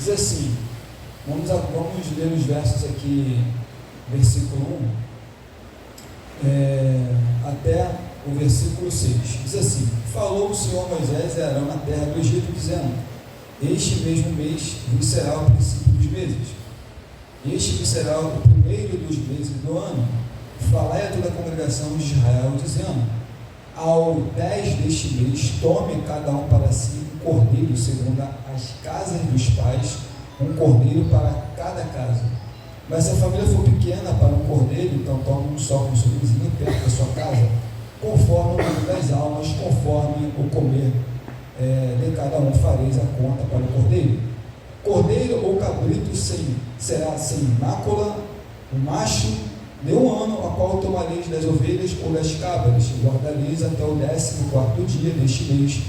Diz assim, vamos ler os versos aqui, versículo 1 até o versículo 6. Diz assim: falou o Senhor a Moisés e Arão na terra do Egito, dizendo: este mesmo mês vos será o princípio dos meses, este vos será o primeiro dos meses do ano. Falai a toda a congregação de Israel, dizendo: ao 10 deste mês, tome cada um para si um cordeiro, segundo as casas dos pais, um cordeiro para cada casa. Mas se a família for pequena para um cordeiro, então tome um só com seu vizinho perto da sua casa, conforme o número das almas, conforme o comer de cada um fareis a conta para o cordeiro. Cordeiro ou cabrito será sem mácula, o macho de um ano, a qual tomareis das ovelhas ou das cabras, e guardareis até o 14º dia deste mês,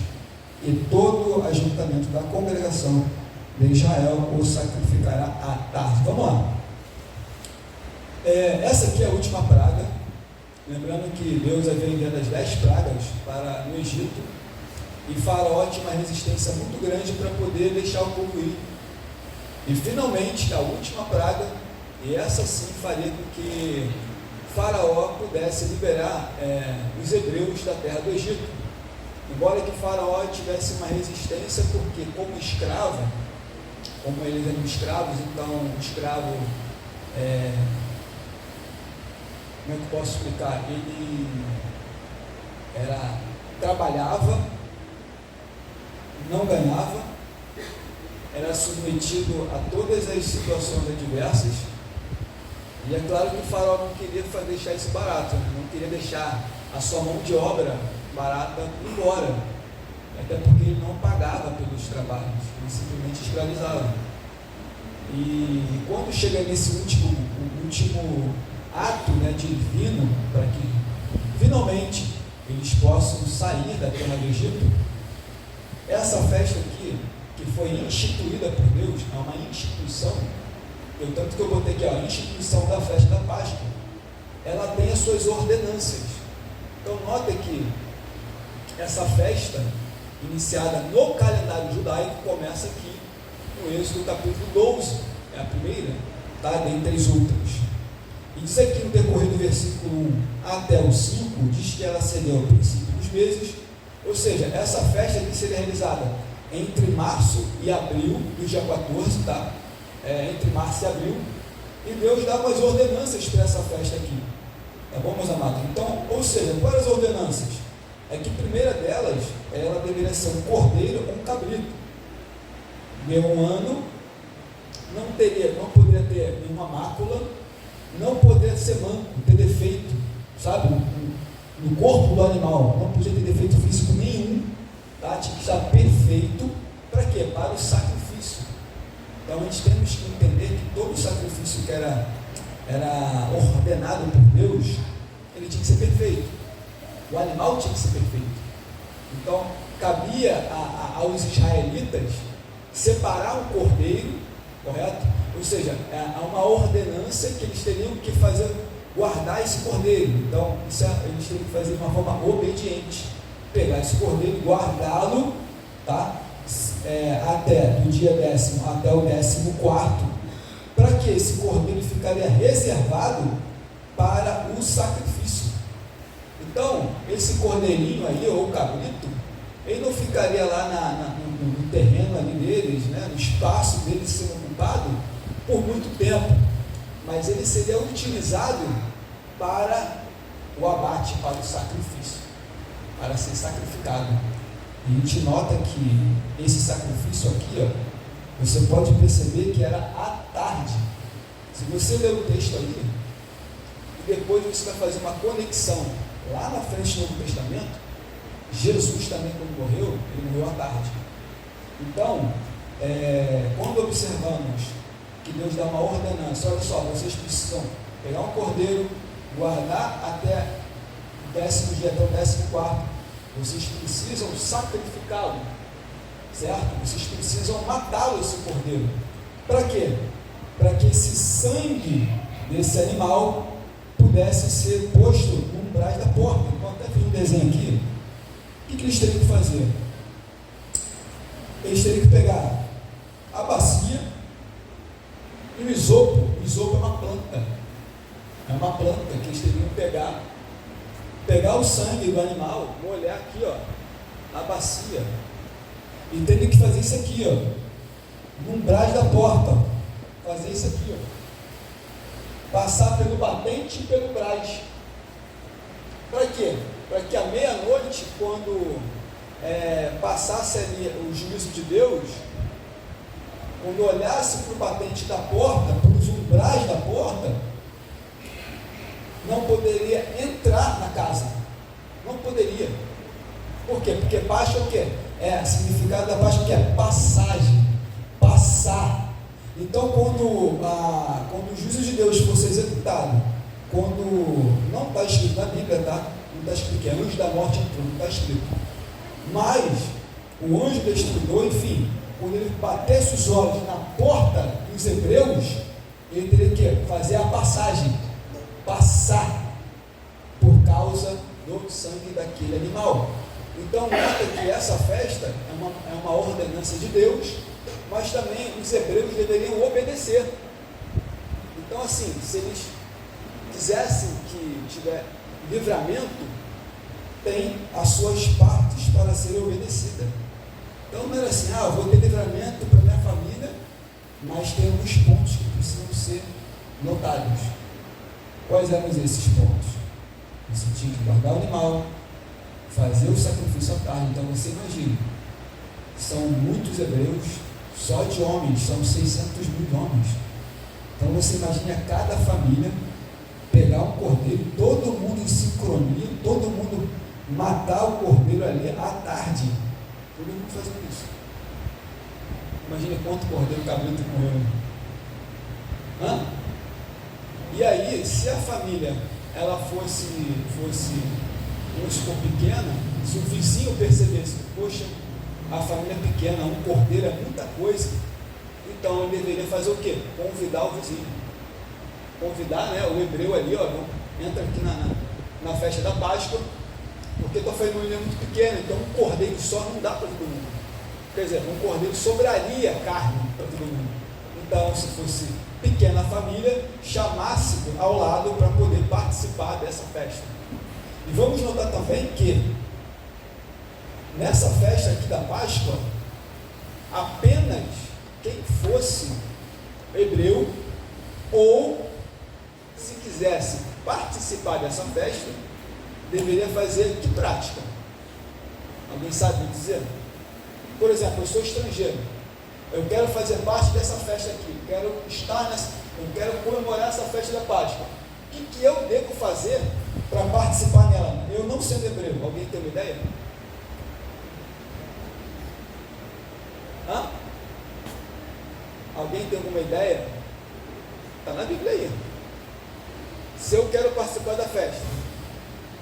e todo o ajuntamento da congregação de Israel o sacrificará à tarde. Vamos lá. Essa aqui é a última praga. Lembrando que Deus havia enviado as 10 pragas no Egito, e Faraó tinha uma resistência muito grande para poder deixar o povo ir. E finalmente a última praga, e essa sim faria com que Faraó pudesse liberar os hebreus da terra do Egito. Embora que Faraó tivesse uma resistência, porque como eles eram escravos, então o escravo, como é que eu posso explicar? Ele trabalhava, não ganhava, era submetido a todas as situações adversas, e é claro que o Faraó não queria deixar isso barato, não queria deixar a sua mão de obra barata embora, até porque ele não pagava pelos trabalhos, ele simplesmente escravizava. E quando chega nesse último ato divino, para que finalmente eles possam sair da terra do Egito, essa festa aqui, que foi instituída por Deus, é uma instituição, tanto que eu botei aqui, a instituição da festa da Páscoa, ela tem as suas ordenanças. Então nota que essa festa, iniciada no calendário judaico, começa aqui no Êxodo capítulo 12, é a primeira, dentre as outras. E diz aqui no decorrer do versículo 1 até o 5, diz que ela seria o princípio dos meses, ou seja, essa festa aqui seria realizada entre março e abril, do dia 14, entre março e abril, e Deus dava as ordenanças para essa festa aqui, tá bom, meus amados? Então, ou seja, quais as ordenanças? É que a primeira delas, ela deveria ser um cordeiro ou um cabrito, de um ano, não poderia ter nenhuma mácula, não poderia ser manco, ter defeito, sabe, no corpo do animal, não podia ter defeito físico nenhum, tinha que estar perfeito, para quê? Para o sacrifício. Então a gente temos que entender que todo sacrifício que era ordenado por Deus, ele tinha que ser perfeito, o animal tinha que ser perfeito. Então cabia aos israelitas separar um cordeiro, correto? Ou seja, há uma ordenança que eles teriam que fazer, guardar esse cordeiro. Então eles teriam que fazer de uma forma obediente, pegar esse cordeiro e guardá-lo, até do dia 10º até o 14º, para que esse cordeiro ficaria reservado para o sacrifício. Então esse cordeirinho aí, ou cabrito, ele não ficaria lá no terreno ali deles, no espaço deles sendo ocupado por muito tempo, mas ele seria utilizado para o abate, para o sacrifício, para ser sacrificado. E a gente nota que esse sacrifício aqui, você pode perceber que era à tarde. Se você ler o texto aí, e depois você vai fazer uma conexão lá na frente do Novo Testamento, Jesus também, quando morreu, ele morreu à tarde. Então, quando observamos que Deus dá uma ordenança, olha só, vocês precisam pegar um cordeiro, guardar até o 10º dia, até o 14º, vocês precisam sacrificá-lo, certo? Vocês precisam matá-lo, esse cordeiro. Para quê? Para que esse sangue desse animal pudesse ser posto no umbrais da porta. Então até fiz um desenho aqui. O que eles teriam que fazer? Eles teriam que pegar a bacia, E o isopo é uma planta. É uma planta que eles teriam que pegar o sangue do animal, molhar aqui, ó, na bacia. E teriam que fazer isso aqui, ó, no umbral da porta. Fazer isso aqui, ó. Passar pelo batente e pelo brás. Para quê? Para que à meia-noite, quando passasse ali o juízo de Deus, quando olhasse para o batente da porta, para os umbrais da porta, não poderia entrar na casa. Não poderia. Por quê? Porque Páscoa é o quê? O significado da Páscoa que é passagem. Passar. Então, quando o juízo de Deus fosse executado, quando não está escrito na Bíblia, tá? Não está escrito que é anjo da morte entrou, não está escrito. Mas o anjo destruidor, enfim, quando ele batesse os olhos na porta dos hebreus, ele teria que fazer a passagem, passar por causa do sangue daquele animal. Então, nota que essa festa é uma ordenança de Deus, mas também os hebreus deveriam obedecer. Então, assim, se eles quisessem que tiver livramento, tem as suas partes para serem obedecidas. Então, não era assim, eu vou ter livramento para minha família, mas tem alguns pontos que precisam ser notados. Quais eram esses pontos? Você tinha que guardar o animal, fazer o sacrifício à tarde. Então você imagina, são muitos hebreus, só de homens, são 600.000 homens. Então você imagina cada família pegar um cordeiro, todo mundo em sincronia, todo mundo matar o cordeiro ali à tarde. Todo mundo fazendo isso. Imagina quanto cordeiro cabrito comeu. E aí, se a família ela fosse vamos supor, pequena, se o vizinho percebesse, poxa, a família é pequena, um cordeiro é muita coisa, então ele deveria fazer o quê? Convidar o vizinho. Convidar, né, o hebreu ali, entra aqui na festa da Páscoa, porque tua família é muito pequena, então um cordeiro só não dá para todo mundo. Quer dizer, um cordeiro sobraria carne para todo mundo. Então, se fosse pequena família, chamasse ao lado para poder participar dessa festa. E vamos notar também que nessa festa aqui da Páscoa, apenas quem fosse hebreu ou se quisesse participar dessa festa, deveria fazer que prática? Alguém sabe me dizer? Por exemplo, eu sou estrangeiro, eu quero fazer parte dessa festa aqui, eu quero comemorar essa festa da Páscoa. O que eu devo fazer para participar nela? Eu não sendo hebreu, alguém tem uma ideia? Alguém tem alguma ideia? Está na Bíblia aí. Se eu quero participar da festa,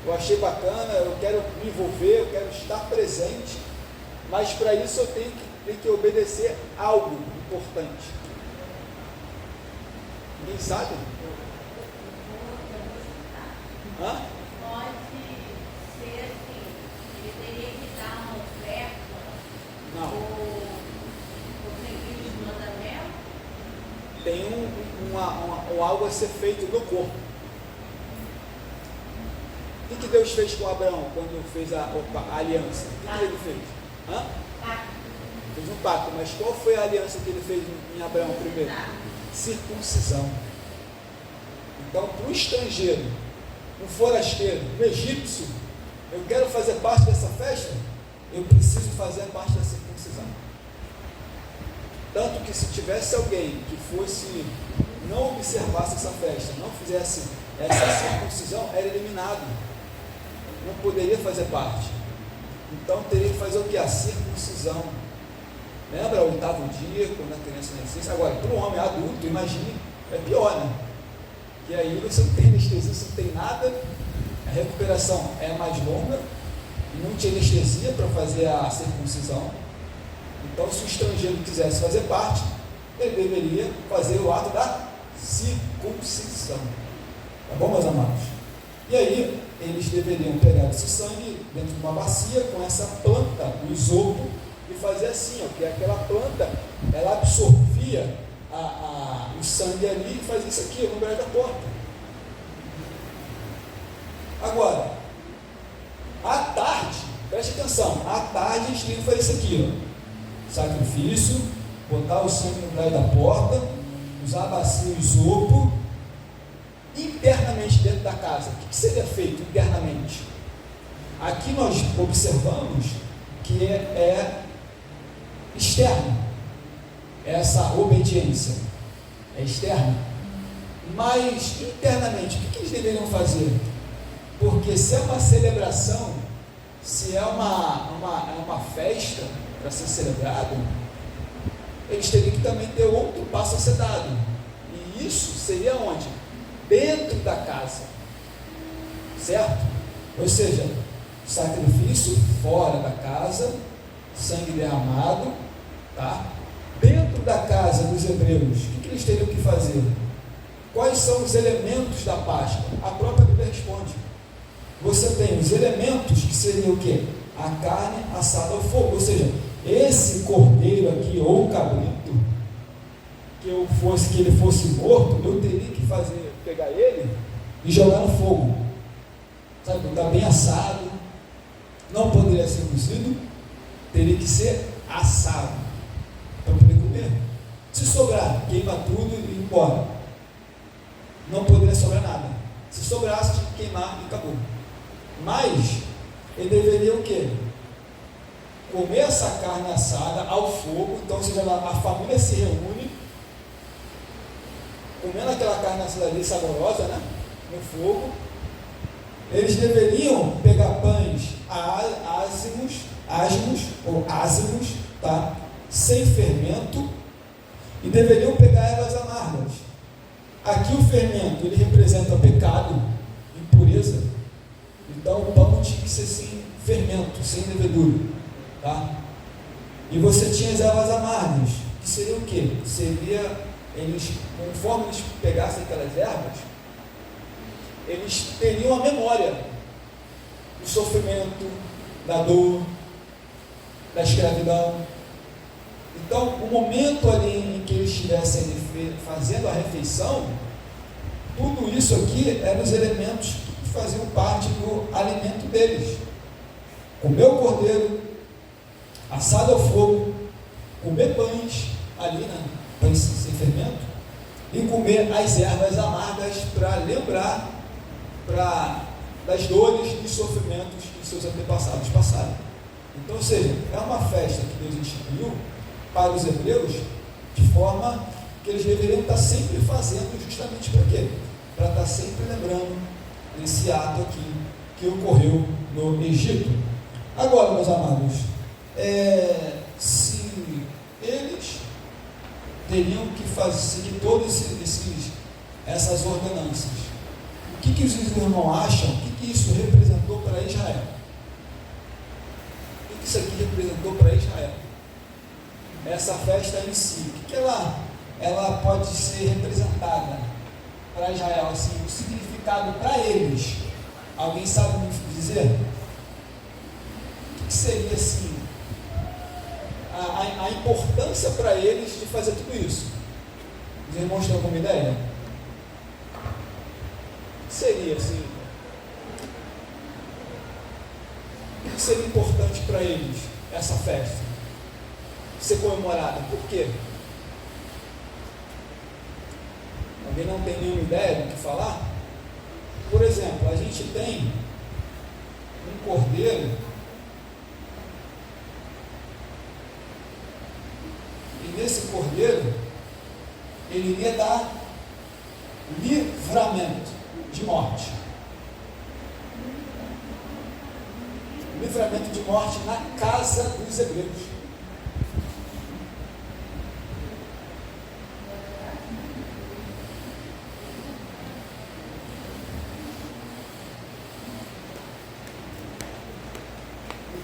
eu achei bacana, eu quero me envolver, eu quero estar presente, mas para isso eu tenho que obedecer algo importante. Ninguém sabe? Pode ser assim, ele teria que dar uma oferta por seguir os mandamentos? Tem algo a ser feito no corpo. O que Deus fez com Abraão quando fez a aliança? O que ele fez? Fez um pacto, mas qual foi a aliança que ele fez em Abraão primeiro? Circuncisão. Então, para o estrangeiro, um forasteiro, um egípcio, eu quero fazer parte dessa festa, eu preciso fazer parte da circuncisão. Tanto que se tivesse alguém que não observasse essa festa, não fizesse essa circuncisão, era eliminado. Não poderia fazer parte. Então teria que fazer o que? A circuncisão. Lembra o 8º dia, quando a criança nascesse? Agora, para um homem adulto, imagine, é pior, né? E aí você não tem anestesia, você não tem nada, a recuperação é mais longa, não tinha anestesia para fazer a circuncisão. Então, se o estrangeiro quisesse fazer parte, ele deveria fazer o ato da circuncisão. Tá bom, meus amados? E aí, eles deveriam pegar esse sangue dentro de uma bacia com essa planta, o isopo, e fazer assim, que aquela planta, ela absorvia o sangue ali e fazia isso aqui, no lugar da porta. Agora, à tarde, preste atenção, à tarde a gente tem que fazer isso aqui, ó. Sacrifício, botar o sangue no lugar da porta, usar a bacia e isopo. Internamente dentro da casa, o que seria feito internamente? Aqui nós observamos que é externo, essa obediência é externa, mas internamente, o que eles deveriam fazer? Porque se é uma celebração, se é uma festa para ser celebrado, eles teriam que também ter outro passo a ser dado, e isso seria onde? Dentro da casa, certo? Ou seja, sacrifício fora da casa, sangue derramado, tá? Dentro da casa dos hebreus, o que eles teriam que fazer? Quais são os elementos da Páscoa? A própria Bíblia responde. Você tem os elementos que seriam o quê? A carne assada ao fogo, ou seja, esse cordeiro aqui, ou cabrito, que ele fosse morto, eu teria que pegar ele e jogar no fogo, sabe, está bem assado, não poderia ser cozido, teria que ser assado, para poder comer. Se sobrar, queima tudo e ir embora, não poderia sobrar nada. Se sobrasse, tinha que queimar e acabou. Mas, ele deveria o quê? Comer essa carne assada ao fogo. Então, ou seja, a família se reúne, comendo aquela carne assada ali, saborosa, né? No fogo. Eles deveriam pegar pães ázimos, tá? Sem fermento, e deveriam pegar ervas amargas. Aqui o fermento, ele representa pecado, impureza. Então o pão tinha que ser sem fermento, sem levedura, tá? E você tinha as ervas amargas, que seria o quê? Seria, conforme eles pegassem aquelas ervas, eles teriam a memória do sofrimento, da dor, da escravidão. Então, o momento ali em que eles estivessem fazendo a refeição, tudo isso aqui eram os elementos que faziam parte do alimento deles. Comer o cordeiro, assado ao fogo, comer pães ali, né? Pães sem fermento, e comer as ervas amargas para lembrar das dores e sofrimentos que seus antepassados passaram. Então, ou seja, é uma festa que Deus instituiu para os hebreus, de forma que eles deveriam estar sempre fazendo, justamente para quê? Para estar sempre lembrando desse ato aqui que ocorreu no Egito. Agora, meus amados, se eles teriam que seguir todas essas ordenanças, o que os irmãos acham? O que isso representou para Israel? O que isso aqui representou para Israel? Essa festa em si, o que ela pode ser representada para Israel, assim, o significado para eles? Alguém sabe me dizer? O que seria assim a importância para eles de fazer tudo isso? Os irmãos têm alguma ideia? O que seria assim? O que seria importante para eles essa festa ser comemorada? Por quê? Alguém não tem nenhuma ideia do que falar? Por exemplo, a gente tem um cordeiro, e nesse cordeiro ele iria dar livramento de morte. Livramento de morte na casa dos hebreus.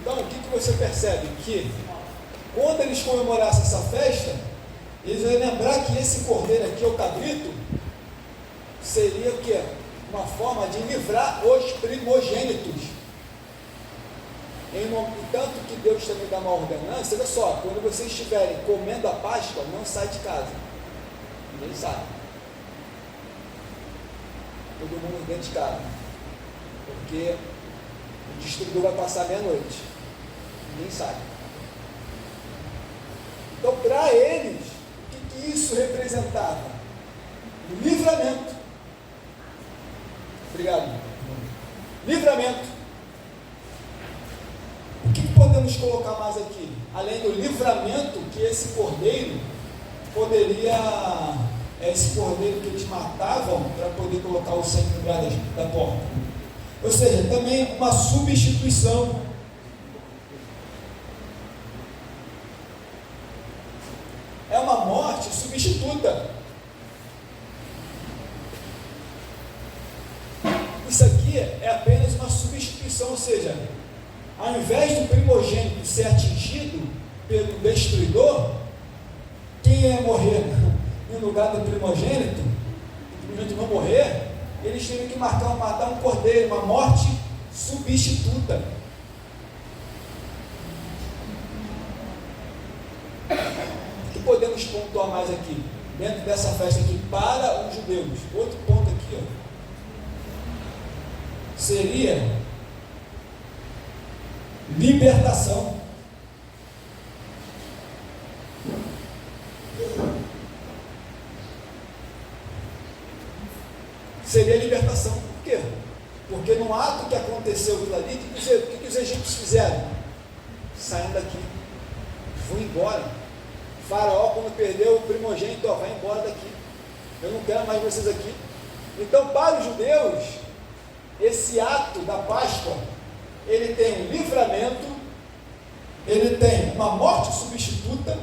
Então, o que você percebe? Que quando eles comemorassem essa festa, eles iam lembrar que esse cordeiro aqui, o cabrito, seria o quê? Uma forma de livrar os primogênitos. Tanto que Deus também dá uma ordenança. Olha só, quando vocês estiverem comendo a Páscoa, não sai de casa. Ninguém sabe. Todo mundo dentro de casa. Porque o destruidor vai passar meia-noite. Ninguém sabe. Então, para eles, o que isso representava? O livramento. Obrigado. Livramento. O que podemos colocar mais aqui? Além do livramento que esse cordeiro poderia, esse cordeiro que eles matavam para poder colocar o sangue no lugar da porta. Ou seja, também uma substituição. É uma morte substituta. Isso aqui é apenas uma substituição, ou seja, ao invés do primogênito ser atingido pelo destruidor, quem ia morrer no lugar do primogênito, o primogênito não morrer, eles tiveram que matar um cordeiro, uma morte substituta. O que podemos pontuar mais aqui, dentro dessa festa aqui, para os judeus? Outro ponto aqui, seria libertação. Seria libertação. Por quê? Porque no ato que aconteceu aquilo ali, o que os egípcios fizeram? Saindo daqui, vão embora. O faraó, quando perdeu o primogênito, vai embora daqui. Eu não quero mais vocês aqui. Então, para os judeus, esse ato da Páscoa, ele tem um livramento, ele tem uma morte substituta,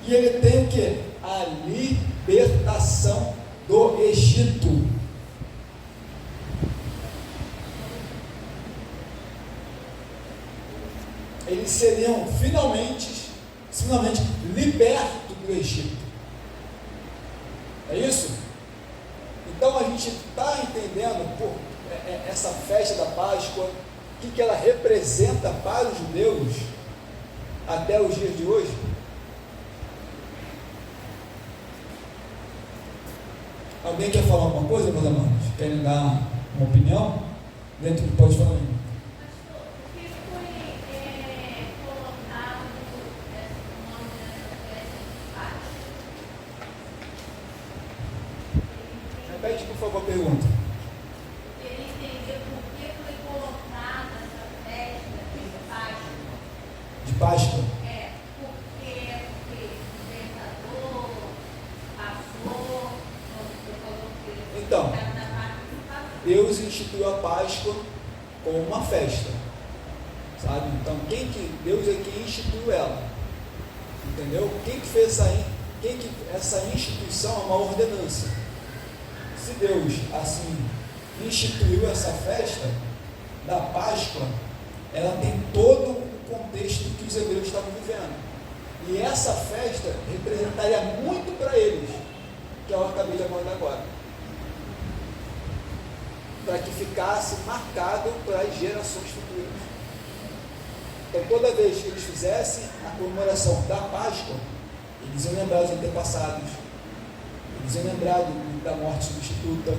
e ele tem o que? A libertação do Egito. Eles seriam finalmente libertos do Egito. É isso? Então a gente está entendendo essa festa da Páscoa, o que ela representa para os judeus até os dias de hoje? Alguém quer falar alguma coisa, meus amados? Querem dar uma opinião? Dentro do pode falar. Repete, por favor, a pergunta. Ele entendeu por que foi colocada essa festa de Páscoa. De Páscoa? Porque o Libertador passou, você falou que então, Deus instituiu a Páscoa como uma festa, sabe? Então, Deus é quem instituiu ela, entendeu? Quem que fez essa instituição é uma ordenança. Se Deus assim instituiu essa festa da Páscoa, ela tem todo o contexto que os hebreus estavam vivendo. E essa festa representaria muito para eles, que eu acabei de abordar agora, para que ficasse marcado para as gerações futuras. Então, toda vez que eles fizessem a comemoração da Páscoa, eles iam lembrar dos antepassados, eles iam lembrar da morte substituta,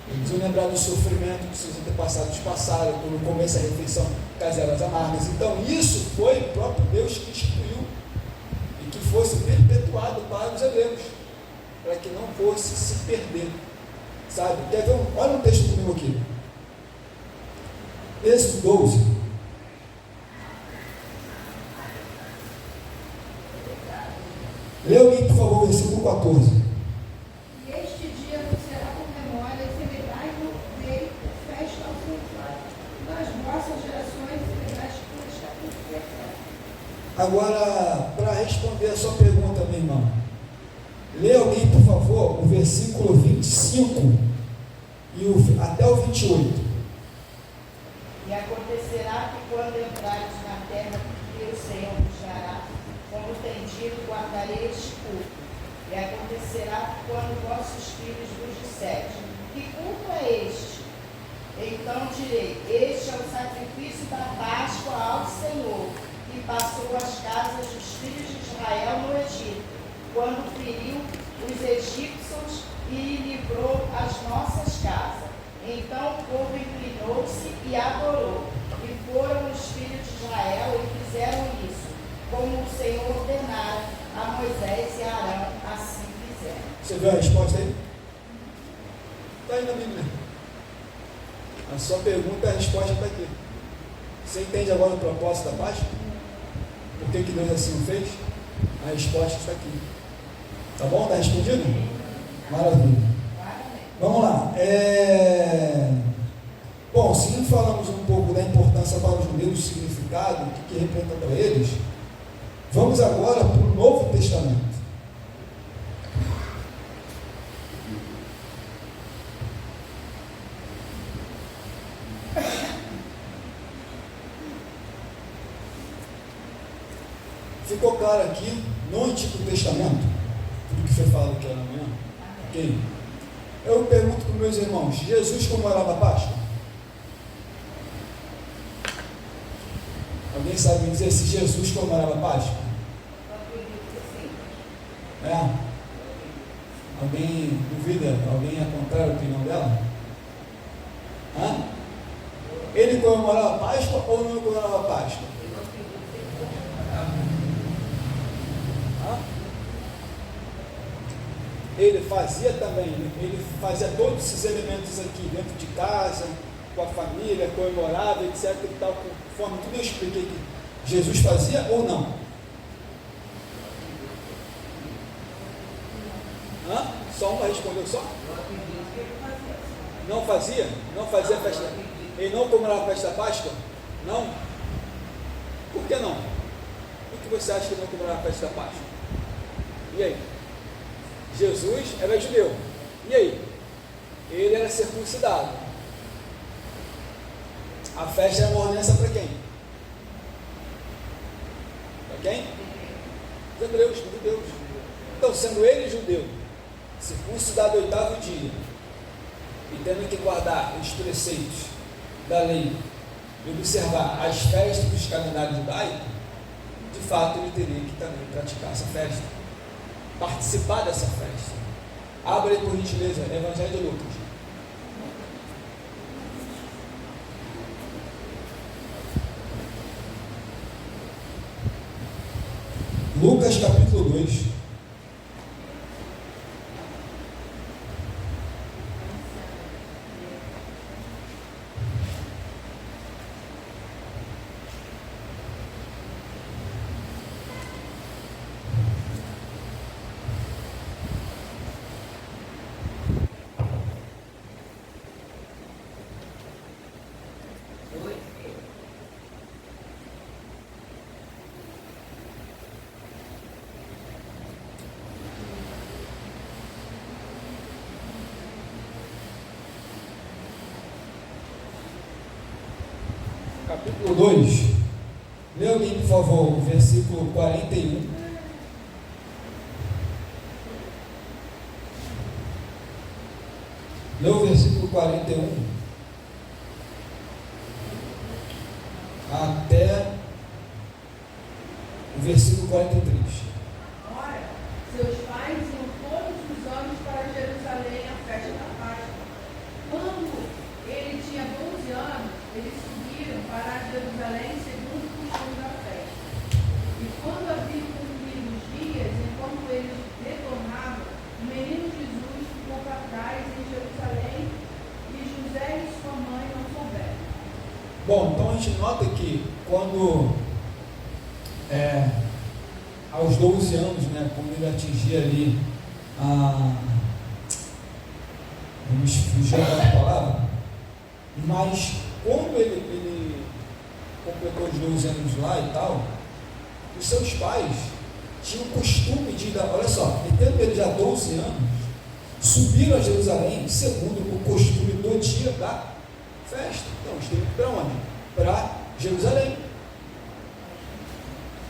eles iam lembrar do sofrimento que seus antepassados passaram quando começa a refeição das ervas amargas. Então, isso foi o próprio Deus que instituiu e que fosse perpetuado para os hebreus, para que não fosse se perder. Sabe? Quer ver? Olha um texto comigo aqui. Êxodo 12. Lê alguém, por favor, versículo 14. E este dia vos será por memória, e celebrai-no nele por festa ao Senhor. Nas vossas gerações celebrais por estatuto perpétuo. Agora, para responder a sua pergunta, minha irmã, lê alguém, por favor, o versículo 25 até o 28. E acontecerá que quando entrares na terra que o Senhor vos dará, como tem dito, guardareis culto. E acontecerá que quando vossos filhos vos disserem, que culto é este? Então direi, este é o sacrifício da Páscoa ao Senhor, que passou as casas dos filhos de Israel no Egito. quando feriu os egípcios e livrou as nossas casas. Então o povo inclinou-se e adorou. E foram os filhos de Israel e fizeram isso, como o Senhor ordenara a Moisés e a Arão, assim fizeram. Você viu a resposta aí? Está aí na Bíblia. A sua pergunta, a resposta está aqui. Você entende agora o propósito da Páscoa? Por que Deus assim o fez? A resposta está aqui. Tá bom? Está respondido? Maravilha. Vamos lá. Bom, se falamos um pouco da importância para os judeus, o significado, o que representa para eles, vamos agora para o Novo Testamento. Ficou claro aqui no Antigo Testamento tudo que foi falado aqui amanhã? Ok? Eu pergunto para os meus irmãos: Jesus comemorava a Páscoa? Alguém sabe me dizer se Jesus comemorava a Páscoa? Alguém duvida? Alguém é contrário à opinião dela? Ele comemorava a Páscoa ou não comemorava a Páscoa? Ele fazia também, ele fazia todos esses elementos aqui dentro de casa, com a família, comemorava, etc e tal, conforme tudo eu expliquei que Jesus fazia ou não? Só uma respondeu só? Não fazia? Não fazia festa? Ele não comemorava a festa da Páscoa? Não? Por que não? Por que você acha que ele não comemorava a festa da Páscoa? E aí? Jesus era judeu. E aí? Ele era circuncidado. A festa era uma ordenança para quem? Para quem? Os hebreus, os judeus. Então, sendo ele judeu, circuncidado no 8º dia, e tendo que guardar os preceitos da lei e observar as festas dos calendários judaicos, de fato ele teria que também praticar essa festa, participar dessa festa. Abra aí por gentileza, Evangelho de Lucas. Lucas capítulo 2. Capítulo 2, lê alguém por favor, o versículo 41. Lê o versículo 41 até o versículo 43. Ora, seus pais iam todos os anos para Jerusalém à festa da Páscoa. Quando ele tinha 12 anos, eles subiram para Jerusalém segundo o costume da festa. E quando havia cumprido os dias, enquanto eles retornavam, o menino Jesus ficou para trás em Jerusalém e José e sua mãe não souberam. Bom, então a gente nota que quando aos 12 anos, né, quando ele atingia ali vamos fugir da palavra, mas quando ele completou os 12 anos lá e tal, os seus pais tinham o costume de dar, olha só, e tendo ele já 12 anos, subiram a Jerusalém segundo o costume do dia da festa. Então, eles têm que ir para onde? Para Jerusalém.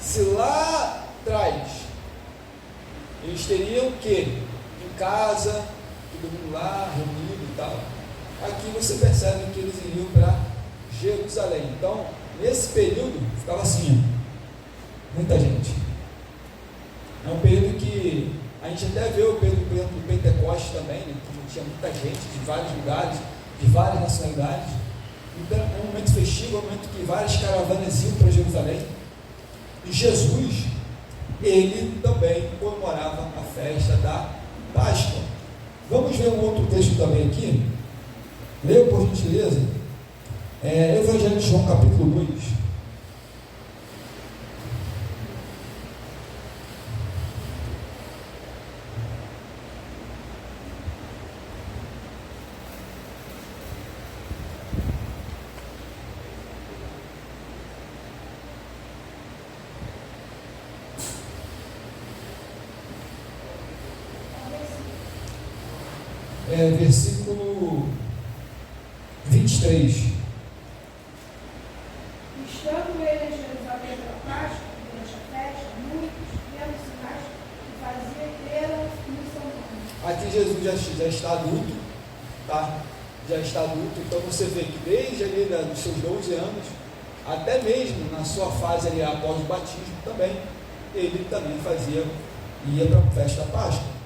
Se lá atrás eles teriam que em casa, todo mundo lá, reunido e tal, aqui você percebe que eles iriam para Jerusalém. Então, nesse período, ficava assim, muita gente. É um período que gente até vê o Pedro do Pentecostes também, né, que tinha muita gente de vários lugares, de várias nacionalidades. Então é um momento festivo, é um momento que várias caravanas iam para Jerusalém. E Jesus, ele também comemorava a festa da Páscoa. Vamos ver um outro texto também aqui. Leia por gentileza. Evangelho de João, capítulo 2. Versículo 23. Estando ele em Jerusalém pela Páscoa, durante a festa, muitos, vendo sinais que fazia, creram no seu nome. Aqui Jesus já está adulto, tá? Já está adulto, então você vê que desde ali dos seus 12 anos, até mesmo na sua fase ali após o batismo também, ele também ia para a festa da Páscoa.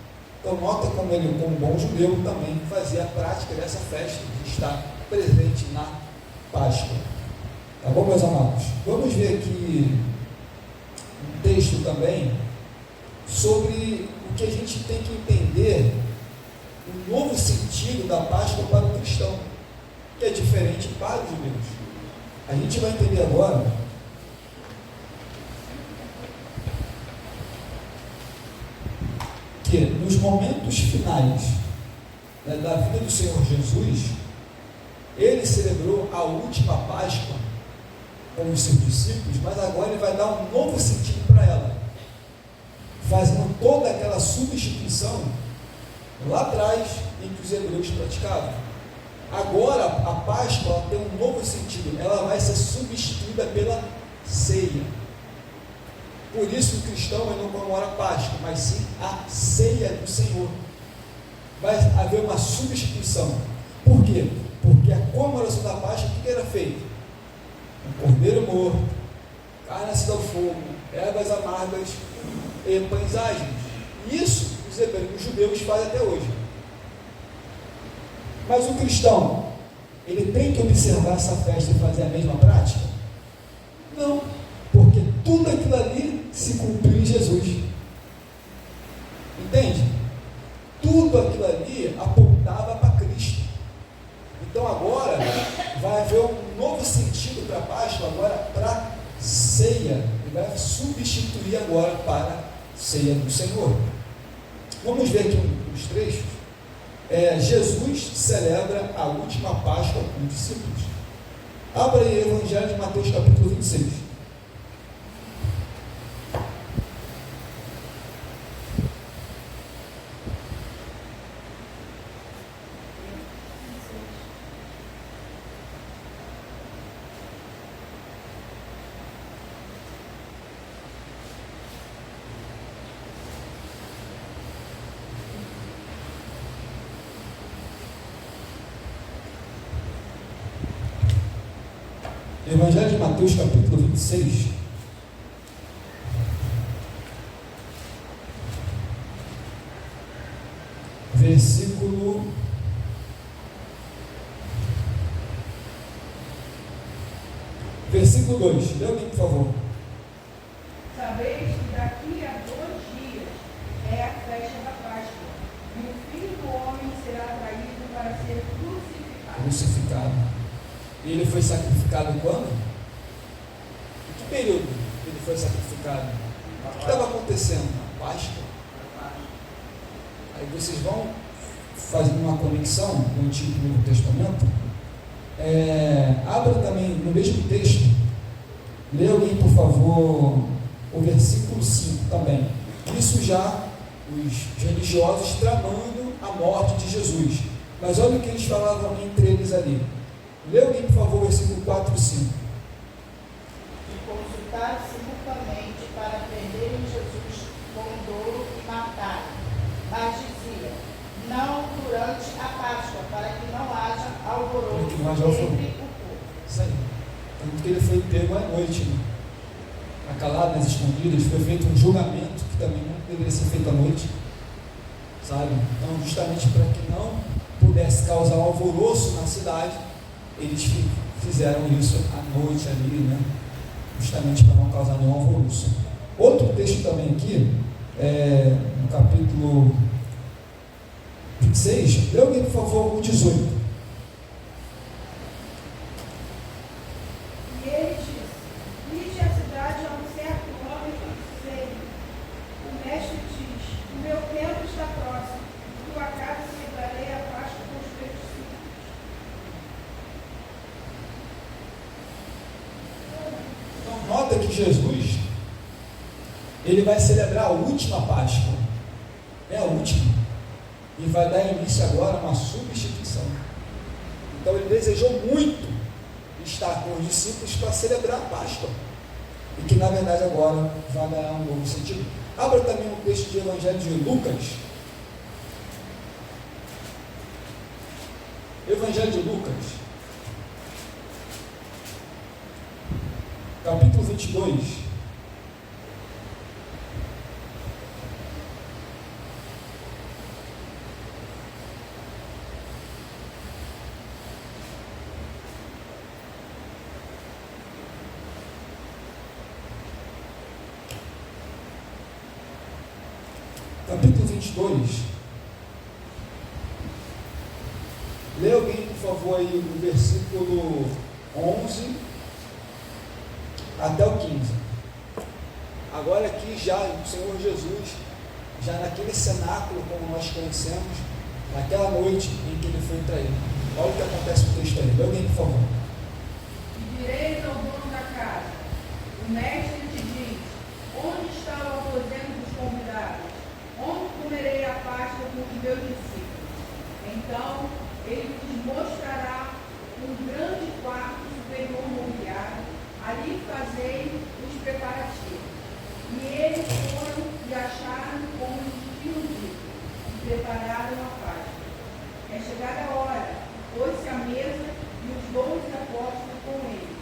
Então nota como ele, como bom judeu, também fazia a prática dessa festa, de estar presente na Páscoa. Tá bom, meus amados? Vamos ver aqui um texto também sobre o que a gente tem que entender, um novo sentido da Páscoa para o cristão, que é diferente para os judeus. A gente vai entender agora que nos momentos finais, né, da vida do Senhor Jesus, ele celebrou a última Páscoa com os seus discípulos, mas agora ele vai dar um novo sentido para ela, fazendo toda aquela substituição lá atrás em que os hebreus praticavam. Agora a Páscoa tem um novo sentido, ela vai ser substituída pela ceia. Por isso o cristão não comemora a Páscoa, mas sim a ceia do Senhor. Vai haver uma substituição. Por quê? Porque a comemoração da Páscoa, o que era feito? Um cordeiro morto, carne assada ao fogo, ervas amargas e pães ágeis. Isso os judeus fazem até hoje. Mas o cristão, ele tem que observar essa festa e fazer a mesma prática? Não, porque tudo aquilo ali se cumpriu em Jesus. Entende? Tudo aquilo ali apontava para Cristo. Então agora vai haver um novo sentido para a Páscoa, agora para ceia. Ele vai substituir agora para a ceia do Senhor. Vamos ver aqui os trechos. Jesus celebra a última Páscoa com os discípulos. Abra aí o Evangelho de Mateus capítulo 26. Evangelho de Mateus capítulo 26, versículo 2. Lê alguém, por favor. Sabeis que daqui a 2 dias é a festa da Páscoa, e o Filho do Homem será traído para ser crucificado. E ele foi sacrificado quando? Em que período ele foi sacrificado? O que estava acontecendo? Na Páscoa? Aí vocês vão fazendo uma conexão com o Antigo e Novo Testamento. Abra também no mesmo texto. Lê alguém, por favor, o versículo 5 também. Isso já os religiosos tramando a morte de Jesus. Mas olha o que eles falavam entre eles ali. Lê alguém, por favor, o versículo 4 e 5. E consultaram simultaneamente para prenderem Jesus com dolo e matarem. Mas dizia, não durante a Páscoa, para que não haja alvoroço entre o povo. Isso aí. Tanto que ele foi pego à noite, né? Acalado, nas escondidas, foi feito um julgamento, que também não deveria ser feito à noite. sabe? Então, justamente para que não pudesse causar um alvoroço na cidade, eles fizeram isso à noite ali, né? Justamente para não causar nenhum alvoroço. Outro texto também aqui, no capítulo 26, lê alguém, por favor, o 18. E ele disse: ide à cidade a um certo homem que disse: o mestre diz, o meu tempo está próximo, em tua casa celebrarei a Páscoa com os meus discípulos. Então, nota que Jesus, ele vai celebrar a última Páscoa, é a última, e vai dar início agora a uma substituição. Então ele desejou muito estar com os discípulos para celebrar a Páscoa, e que na verdade agora vai ganhar um novo sentido. Abra também um texto de Evangelho de Lucas. Evangelho de Lucas, capítulo 22. Capítulo 22. Lê alguém, por favor, aí o versículo 11 até o 15. Agora aqui já o Senhor Jesus, já naquele cenáculo como nós conhecemos, naquela noite em que ele foi traído. Olha o que acontece no texto aí. Lê alguém, por favor. E direis ao dono da casa: o mestre te diz, onde está o aposento dos convidados? Onde comerei a Páscoa com os meus discípulos? Então ele vos mostrará um grande quarto superior mobiliado, ali fazei os preparativos. E eles foram e acharam como lhes tinham dito, e prepararam a Páscoa. É chegada a hora, pôs-se à mesa e os 12 apóstolos com ele.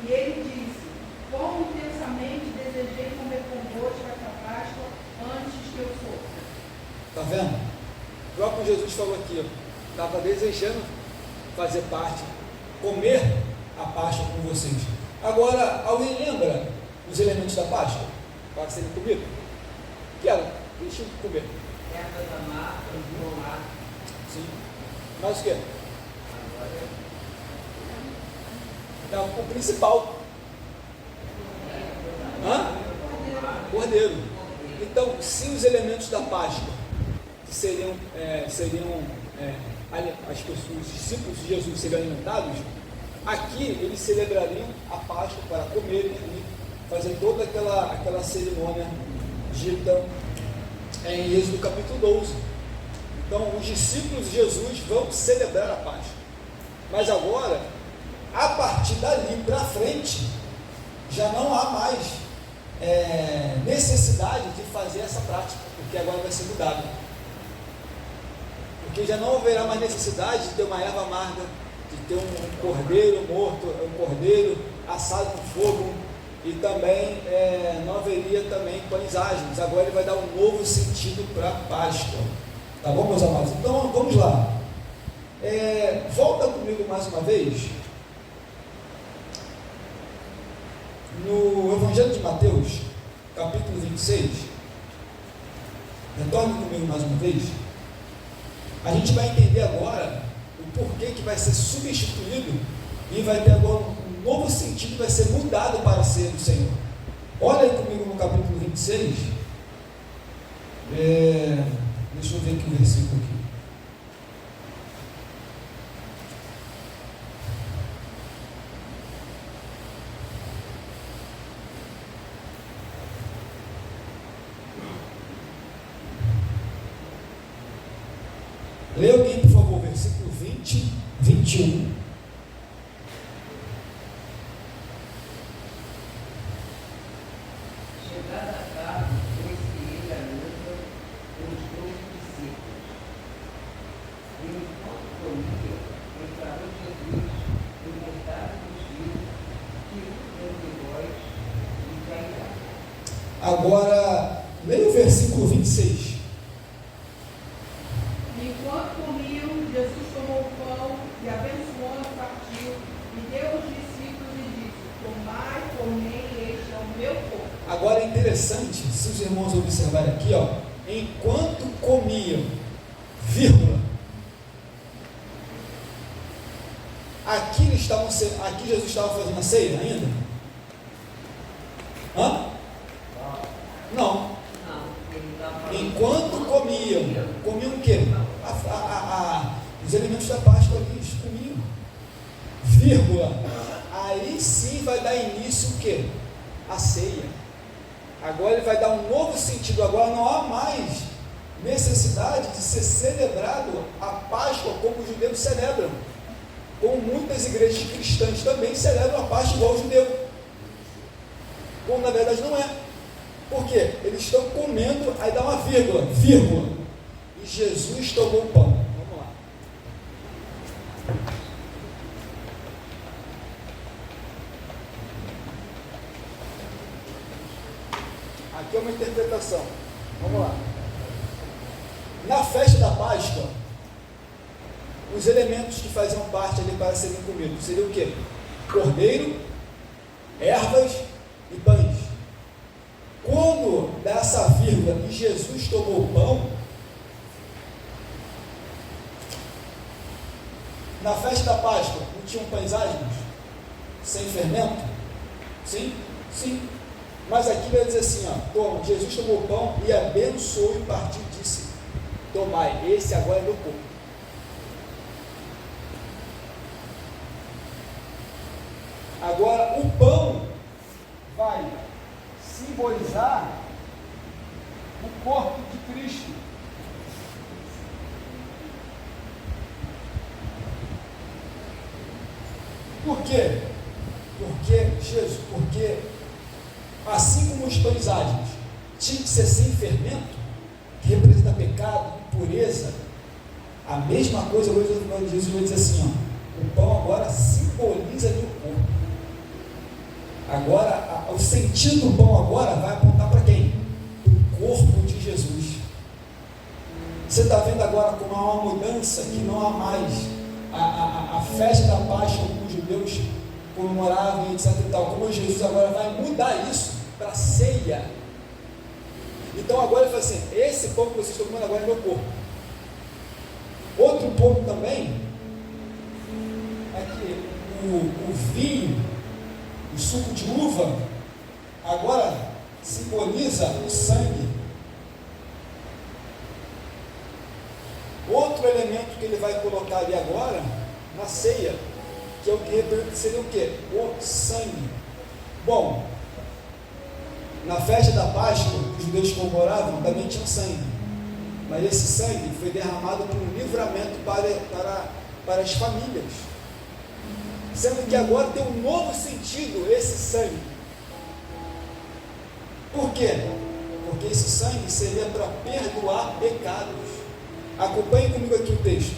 E ele disse: quão intensamente desejei comer convosco essa Páscoa antes que eu sofra. Está vendo? O próprio Jesus falou aqui, estava desejando fazer parte, comer a Páscoa com vocês. Agora, alguém lembra os elementos da Páscoa para serem comidos? Que era? Que eles tinham que comer? Erva da mata, o mar. Sim. Mas o que? Então, o principal. Cordeiro. Então, se os elementos da Páscoa que seriam as pessoas, os discípulos de Jesus seriam alimentados, aqui eles celebrariam a Páscoa para comerem e fazer toda aquela cerimônia dita em Êxodo capítulo 12. Então, os discípulos de Jesus vão celebrar a Páscoa. Mas agora, a partir dali para frente, já não há mais necessidade de fazer essa prática, porque agora vai ser mudado. Porque já não haverá mais necessidade de ter uma erva amarga, de ter um cordeiro morto, um cordeiro assado com fogo, e também não haveria também pães ágeis. Agora ele vai dar um novo sentido para a Páscoa. Tá bom, meus amados? Então vamos lá. Volta comigo mais uma vez no Evangelho de Mateus, capítulo 26. Retorne comigo mais uma vez. A gente vai entender agora o porquê que vai ser substituído e vai ter agora um novo sentido, vai ser mudado para ser do Senhor. Olha aí comigo no capítulo 26. Deixa eu ver aqui o versículo aqui. Lê alguém, por favor, versículo 20, 21. Chegada a casa, pôs-se ele à mesa com os 12 discípulos. E enquanto comia, entrou Jesus no mercado dos filhos, que entre vós lhe cairá. Agora, leia o versículo 26. Enquanto comiam, Jesus tomou o pão e, abençoando, partiu e deu aos discípulos e disse: tomai, comei, este é o meu corpo. Agora é interessante, se os irmãos observarem aqui, ó, enquanto comiam, vírgula, aqui Jesus estava fazendo a ceia ainda? Hã? Não. Enquanto comiam o quê? Os elementos da Páscoa ali, eles comiam, vírgula, aí sim vai dar início o quê? A ceia. Agora ele vai dar um novo sentido. Agora não há mais necessidade de ser celebrado a Páscoa como os judeus celebram, como muitas igrejas cristãs também celebram a Páscoa igual o judeu, como na verdade não é. Por quê? Eles estão comendo, aí dá uma vírgula, e Jesus tomou o pão. Vamos lá. Aqui é uma interpretação. Vamos lá. Na festa da Páscoa, os elementos que faziam parte ali para serem comidos seriam o quê? Cordeiro, ervas e pães. Quando dá essa vírgula e Jesus tomou o pão, na festa da Páscoa não tinham pães asmos, sem fermento? Sim? Sim. Mas aqui vai dizer assim, ó, Jesus tomou o pão e abençoou e partiu e disse: tomai, esse agora é meu corpo. Agora o pão vai simbolizar o corpo de Cristo. Por quê? Porque assim como os pães asmos tinham que ser sem fermento, que representa pecado, impureza, a mesma coisa hoje Jesus vai dizer assim, ó, o pão agora simboliza ali o corpo. Agora, o sentido do pão agora vai apontar para quem? O corpo de Jesus. Você está vendo agora como há uma mudança, que não há mais a festa da Páscoa como os judeus comemoravam, etc e tal. Como Jesus agora vai mudar isso para a ceia. Então agora ele fala assim, esse pão que vocês estão comendo agora é meu corpo. Outro ponto também é que o vinho, o suco de uva, agora simboliza o sangue. Outro elemento que ele vai colocar ali agora, na ceia, que é o que seria o quê? O sangue. Bom, na festa da Páscoa, que os judeus comemoravam, também tinha sangue. Mas esse sangue foi derramado por um livramento para as famílias. Sendo que agora tem um novo sentido esse sangue. Por quê? Porque esse sangue seria para perdoar pecados. Acompanhe comigo aqui o texto.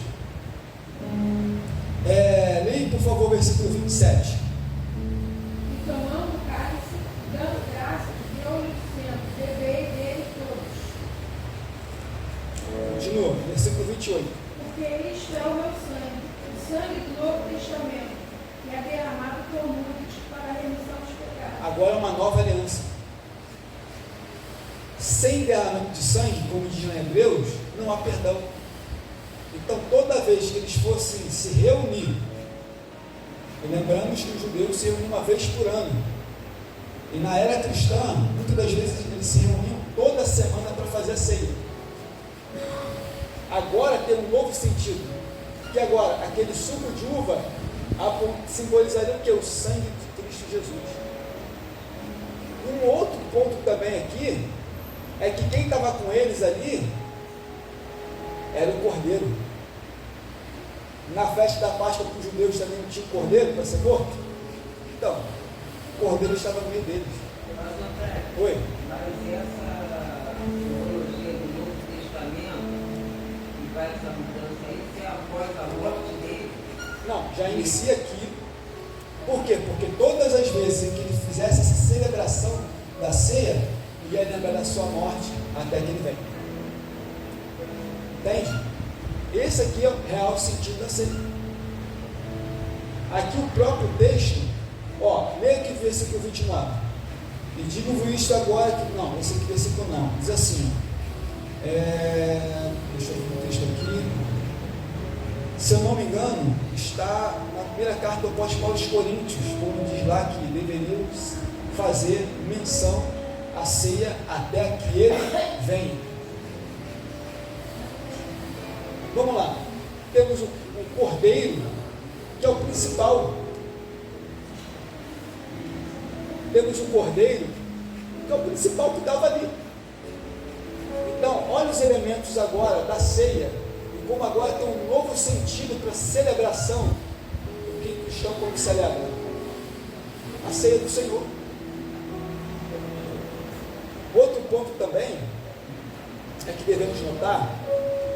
Leia, por favor, o versículo 27. E tomando o cálice, dando graças, deu-lhe dizendo: bebei dele todos. Continua, versículo 28. Porque isto é o meu sangue, o sangue do Novo Testamento, que é derramado por muitos para a remissão dos pecados. Agora é uma nova aliança. Sem derramamento de sangue, como diz em Hebreus, não há perdão. Então, toda vez que eles fossem se reunir, e lembramos que os judeus se reuniam uma vez por ano, e na era cristã, muitas das vezes eles se reuniam toda semana para fazer a ceia. Agora tem um novo sentido, que agora aquele suco de uva simbolizaria o que? O sangue de Cristo Jesus. Um outro ponto também aqui é que quem estava com eles ali era o cordeiro. Na festa da Páscoa, que os judeus também não tinham cordeiro para ser morto, então o cordeiro estava no meio deles. Mas, André, Oi? mas essa simbologia do Novo Testamento, que vai essa mudança aí, se é após a morte dele? Não, já inicia aqui. Por quê? Porque todas as vezes que ele fizesse essa celebração da ceia, ia lembrar da sua morte até que ele vem. Entende? Esse aqui é o real sentido da ceia. Aqui o próprio texto, leia aqui o versículo 29. E digo isto agora que. Não, esse aqui versículo não. Diz assim, deixa eu ver o texto aqui. Se eu não me engano, está na primeira carta do apóstolo Paulo aos Coríntios, como diz lá que deveríamos fazer menção à ceia até que ele venha. Vamos lá. Temos o cordeiro, que é o principal. Temos o cordeiro, que é o principal que estava ali. Então, olha os elementos agora da ceia, e como agora tem um novo sentido para a celebração do que o cristão como celebra. A ceia do Senhor. Outro ponto também, é que devemos notar,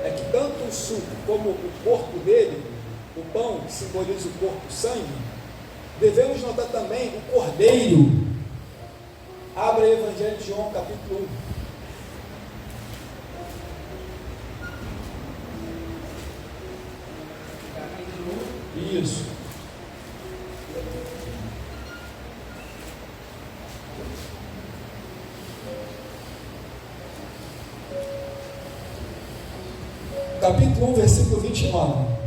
é que tanto o suco como o corpo dele, o pão que simboliza o corpo e o sangue, devemos notar também o cordeiro. Abra aí o Evangelho de João, capítulo 1. Isso. Capítulo 1, versículo 29.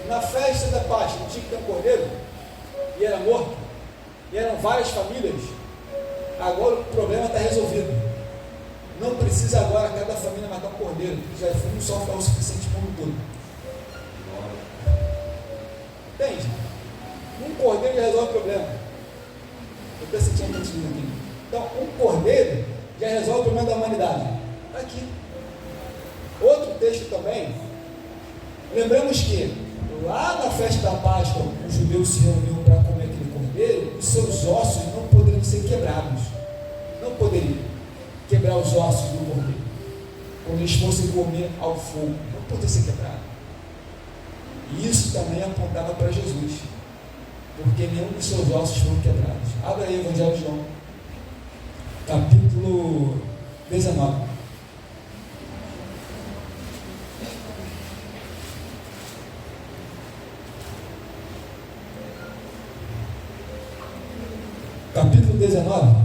Na festa da Páscoa, não tinha que ter um cordeiro, e era morto, e eram várias famílias. Agora o problema está resolvido. Não precisa agora cada família matar um cordeiro, já um só ficar o suficiente para o mundo todo. Entende? Um cordeiro já resolve o problema. Eu estou sentindo aqui. Então, um cordeiro já resolve o problema da humanidade. Está aqui. Outro texto também. Lembramos que lá na festa da Páscoa, os judeus se reuniam para comer aquele cordeiro, os seus ossos não poderiam ser quebrados. Não poderiam quebrar os ossos do cordeiro. Quando eles fossem comer ao fogo, não podia ser quebrado. E isso também apontava para Jesus, porque nenhum dos seus ossos foram quebrados. Abra aí o Evangelho de João, capítulo 19. Capítulo 19.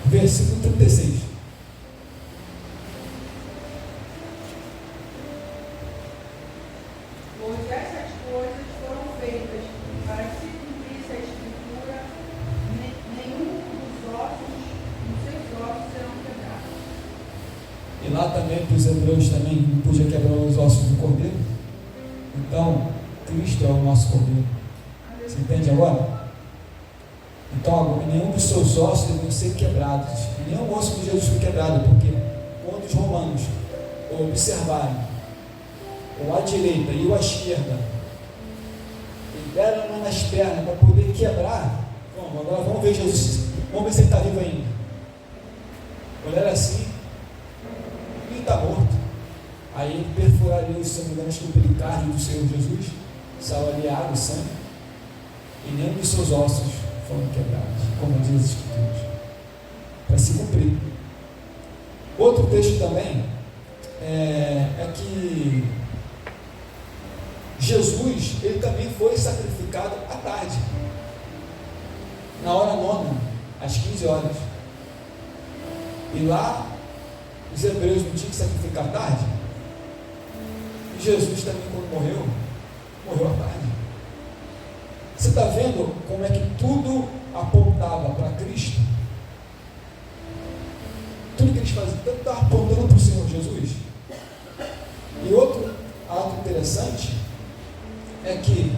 Versículo 36. Pois essas coisas foram feitas para que se cumprisse a escritura, nenhum dos ossos, dos seus ossos serão quebrados. E lá também, para os hebreus também, não podia quebrar os ossos do cordeiro. Então, Cristo é o nosso cordeiro. Você entende agora? Então, nenhum dos seus ossos devem ser quebrados. E nenhum osso de Jesus foi quebrado, porque quando os romanos observarem ou à direita e ou à esquerda, e deram a mão nas pernas para poder quebrar, agora vamos ver Jesus, vamos ver se ele está vivo ainda. Olhar assim, e está morto. Aí ele perfuraria, se não me engano, o pericárdio do Senhor Jesus, saiu ali água e sangue, e nenhum dos seus ossos foram quebrados, como diz as Escrituras, para se cumprir. Outro texto também é que Jesus, ele também foi sacrificado à tarde, na hora nona, às 15 horas. E lá, os hebreus não tinham que sacrificar à tarde. E Jesus também, quando morreu à tarde. Você está vendo como é que tudo apontava para Cristo? Tudo que eles faziam, tanto estava apontando para o Senhor Jesus. E outro ato interessante é que,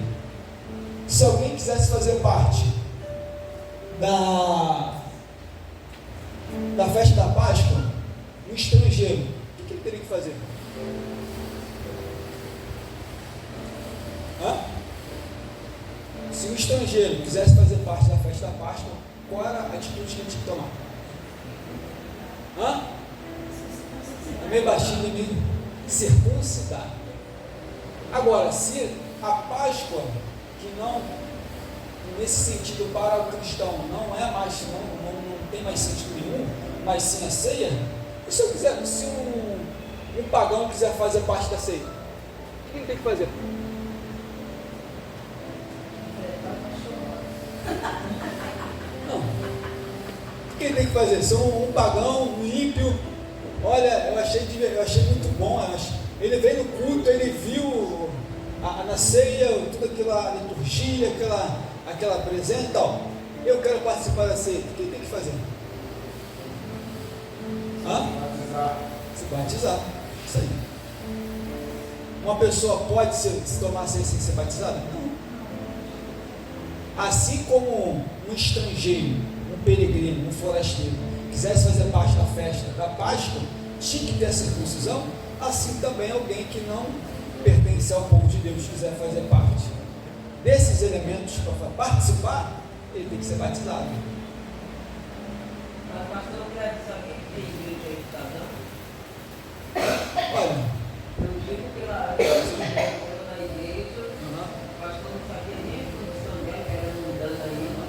se alguém quisesse fazer parte da festa da Páscoa, um estrangeiro, o que ele teria que fazer? Se um estrangeiro quisesse fazer parte da festa da Páscoa, qual era a atitude que ele tinha que tomar? meio baixinho e me circuncidar. Agora, se a Páscoa, que não, nesse sentido para o cristão, não é mais, não tem mais sentido nenhum, mas sim a ceia, e se eu quiser, se um pagão quiser fazer parte da ceia, o que ele tem que fazer? Não. O que ele tem que fazer? Se um pagão, um ímpio, olha, eu achei muito bom. Ele veio no culto, ele viu na ceia, toda aquela liturgia, aquela presença e tal. Eu quero participar da ceia. O que ele tem que fazer? Se batizar. Isso aí. Uma pessoa pode se tomar a ceia sem ser batizada? Não. Assim como um estrangeiro, um peregrino, um forasteiro, quisesse fazer parte da festa da Páscoa, tinha que ter a circuncisão, assim também alguém que não pertence ao povo de Deus quiser fazer parte desses elementos para participar, ele tem que ser batizado. Mas pastor, eu quero saber que tem igreja aí que está dando. Olha, Eu digo pela na igreja, o pastor não sabia nem a função dela, que era mudando ainda.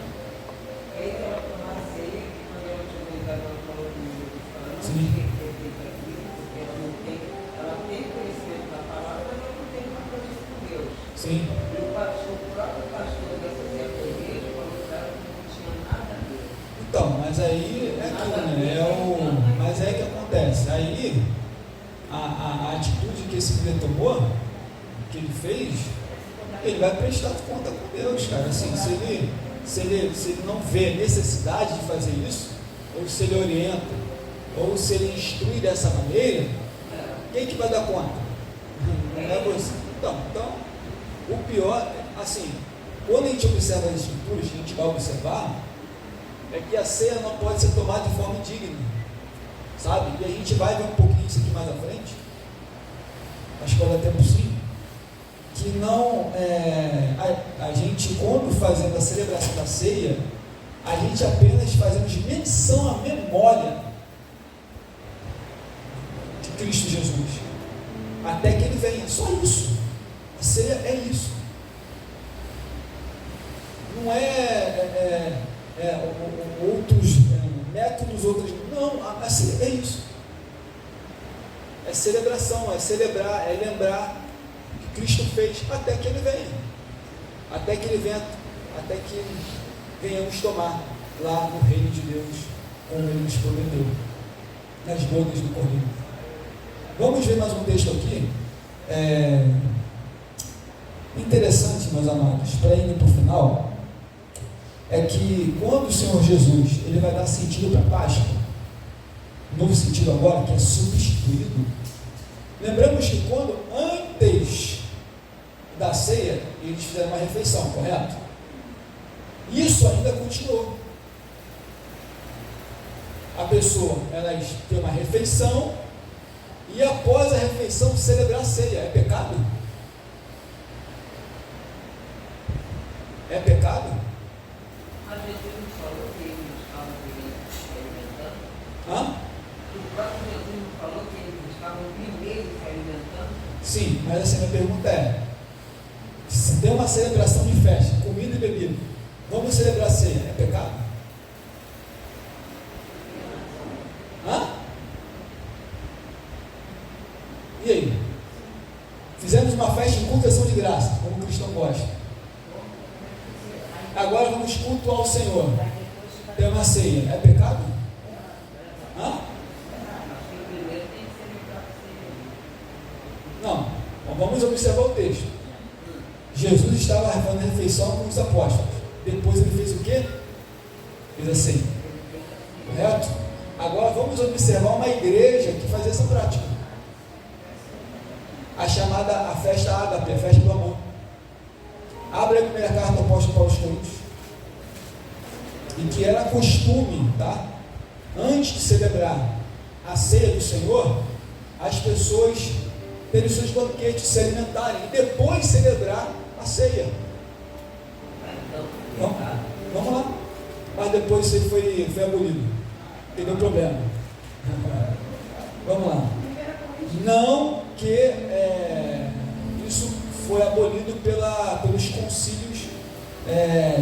Aí ela tomar a ceia, que quando ela tinha comentado, ela falou comigo, ela não tem que ter feito aquilo, porque ela tem conhecimento da palavra, mas ela não tem uma coisa com Deus. sim. E o próprio pastor dessa certa igreja falou que ela não tinha nada a ver. Então, mas aí é aquilo, né? Mas é que acontece. Aí a atitude que esse líder tomou, que ele fez, ele vai prestar conta com Deus, cara. Assim, se ele não vê necessidade de fazer isso, ou se ele orienta, ou se ele instrui dessa maneira, quem que vai dar conta? Não é você. Então, o pior, assim, quando a gente observa as escrituras, a gente vai observar, é que a ceia não pode ser tomada de forma indigna, sabe? E a gente vai ver um pouquinho isso aqui mais à frente, acho que vai dar tempo sim, que não, a gente, quando fazendo a celebração da ceia, a gente apenas fazemos menção à memória de Cristo Jesus, até que Ele venha, só isso. A ceia é isso, não outros métodos, não, a ceia é isso, é celebração, é celebrar, é lembrar que Cristo fez até que Ele venha, até que venhamos tomar lá no reino de Deus, como Ele nos prometeu, nas bodas do Cordeiro. Vamos ver mais um texto aqui, interessante, meus amados, para ir para o final, é que quando o Senhor Jesus ele vai dar sentido para a Páscoa, novo sentido agora, que é substituído. Lembramos que quando antes da ceia, eles fizeram uma refeição, correto? Isso ainda continuou. A pessoa, ela tem uma refeição, e após a refeição celebrar a ceia. É pecado? É pecado? Mas Jesus não falou que eles estavam se alimentando? O próprio Jesus não falou que eles estavam primeiro se alimentando? Sim, mas assim, a minha pergunta é, se tem uma celebração de festa, comida e bebida, vamos celebrar a ceia, é pecado? E aí? Fizemos uma festa em culto e ação de graça, como o cristão gosta. Agora vamos culto ao Senhor. Tem uma ceia, é pecado? Não, vamos observar o texto. Jesus estava fazendo a refeição com os apóstolos. Depois ele fez o quê? Fez assim. Correto? Agora vamos observar uma igreja que fazia essa prática. A chamada, a festa ágape, a festa do amor. Abre a primeira carta do apóstolo Paulo aos Coríntios. E que era costume, tá? Antes de celebrar a ceia do Senhor, as pessoas terem seus banquetes, se alimentarem e depois celebrar a ceia. Vamos lá. Mas depois isso foi abolido. Entendeu o problema? Vamos lá. 1 Não que isso foi abolido pelos concílios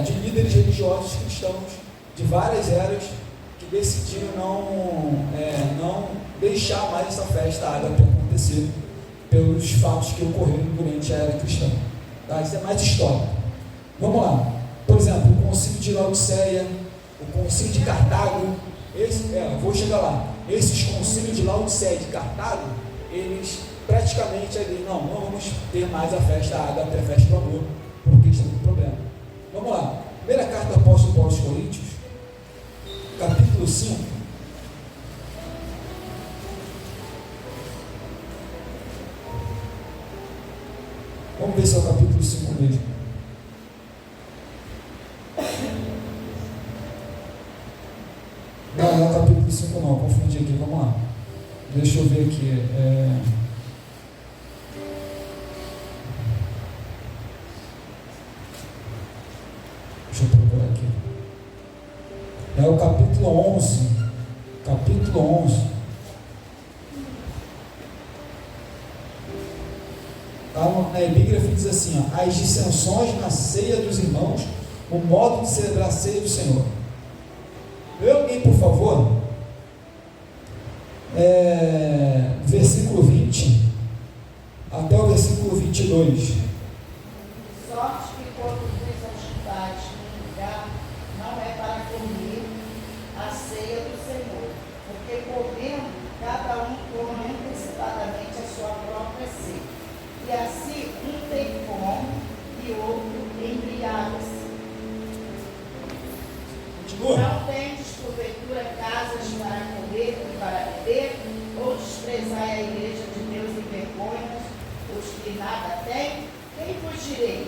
de líderes religiosos cristãos de várias eras que decidiram não deixar mais essa festa ágape acontecer pelos fatos que ocorreram durante a era cristã. Tá? Isso é mais histórico. Vamos lá. Por exemplo, o concílio de Laodiceia, o concílio de Cartago, vou chegar lá. Esses concílios de Laodiceia e de Cartago, eles praticamente ali, não vamos ter mais a festa ágape, a festa do amor, porque isso é um problema. Vamos lá. Primeira carta do apóstolo Paulo aos Coríntios, capítulo 5. Vamos ver se é o capítulo 5 mesmo. Não é o capítulo 5 não, confundi aqui, vamos lá. Deixa eu ver aqui. Deixa eu procurar aqui. É o capítulo 11. Capítulo 11. Na epígrafe diz assim, ó, as dissensões na ceia dos irmãos, o modo de celebrar a ceia do Senhor. Lê alguém, por favor, versículo 20 até o versículo 22. Sorte que quando vos ajuntais num lugar, não é para comer a ceia do Senhor, porque comendo, cada um come antecipadamente a sua própria ceia. E assim um tem fome e outro embriaga-se. Continua. Não tendes porventura casas para comer e para beber, ou desprezai a igreja de Deus e vergonhas os que nada têm? Quem vos direi?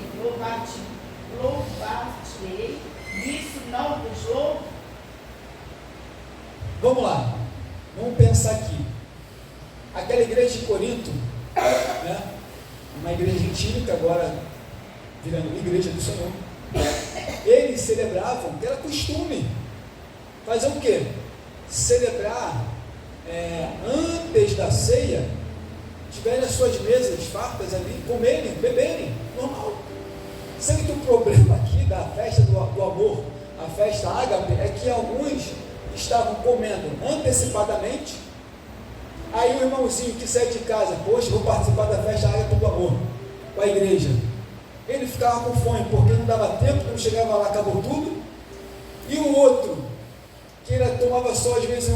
Louvar-te-ei, nisso não vos louvo? Vamos lá, vamos pensar aqui. Aquela igreja de Corinto, né? Uma igreja gentílica, agora virando igreja do Senhor, eles celebravam, que era costume, fazer o quê? Celebrar antes da ceia, tiverem as suas mesas fartas ali, comerem, beberem, normal. Sendo que o problema aqui da festa do amor, a festa ágape, é que alguns estavam comendo antecipadamente. Aí o irmãozinho que sai de casa, poxa, vou participar da festa ágape do amor com a igreja, ele ficava com fome porque não dava tempo, quando chegava lá acabou tudo. E o outro que ele tomava só às vezes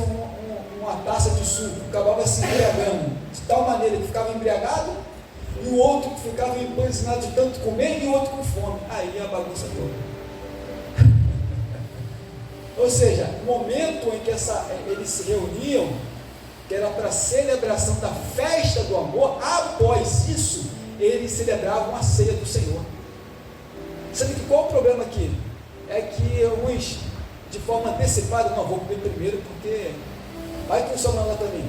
uma taça de suco, acabava se embriagando de tal maneira que ficava embriagado, e o outro que ficava empanzinado de tanto comer, e o outro com fome. Aí a bagunça toda. Ou seja, o momento em que eles se reuniam, que era para a celebração da festa do amor, após isso, eles celebravam a ceia do Senhor. Sabe que qual o problema aqui? É que uns, de forma antecipada, não, vou comer primeiro porque vai que o sol lá também.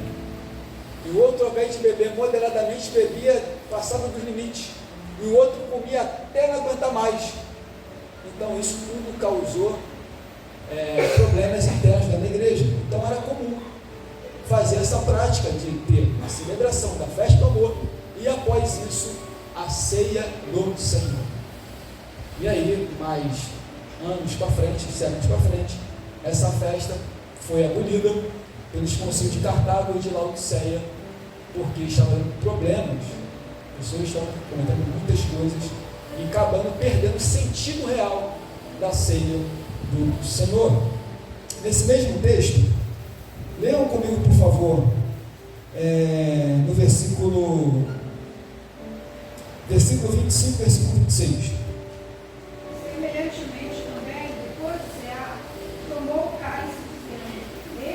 E o outro, ao invés de beber moderadamente, bebia, passava dos limites. E o outro comia até não aguentar mais. Então isso tudo causou problemas internos dentro da igreja. Então era comum fazer essa prática de ter a celebração da festa do amor e após isso a ceia do Senhor. E aí, mais anos para frente, séculos para frente, essa festa foi abolida pelos concílios de Cartago e de Laodiceia, porque estavam tendo problemas, as pessoas estavam cometendo muitas coisas e acabando perdendo o sentido real da ceia do Senhor. Nesse mesmo texto, leiam comigo, por favor, no versículo 25, versículo 26. Semelhantemente também, depois de cear, tomou o cálice, dizendo: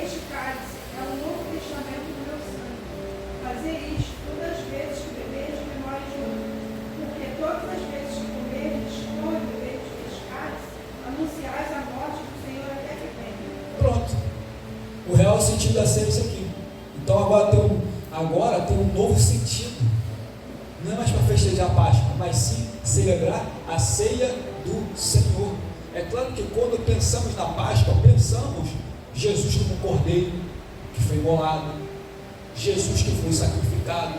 este cálice é o novo testamento do meu sangue. Fazer isto todas as vezes que beberes de memória de mim. Porque todas as vezes que comerdes ou beberes deste cálice, anunciais a morte do Senhor até que venha. Pronto. O real sentido da ceia é isso aqui. Então agora tem um novo sentido. Não é mais para festejar a Páscoa, mas sim celebrar a ceia do Senhor. É claro que quando pensamos na Páscoa, pensamos Jesus como cordeiro que foi imolado, Jesus que foi sacrificado,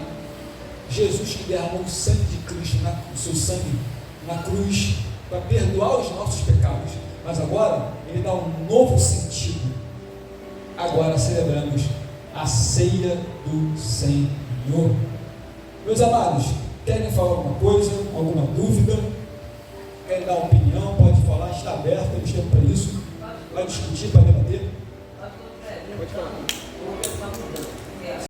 Jesus que derramou o sangue de Cristo, o seu sangue na cruz, para perdoar os nossos pecados. Mas agora, ele dá um novo sentido. Agora celebramos a ceia do Senhor. Meus amados, querem falar alguma coisa, alguma dúvida? Querem dar opinião? Pode falar, está aberto, temos tempo para isso. Vai discutir, para debater? Pastor Fred, Pode falar. então,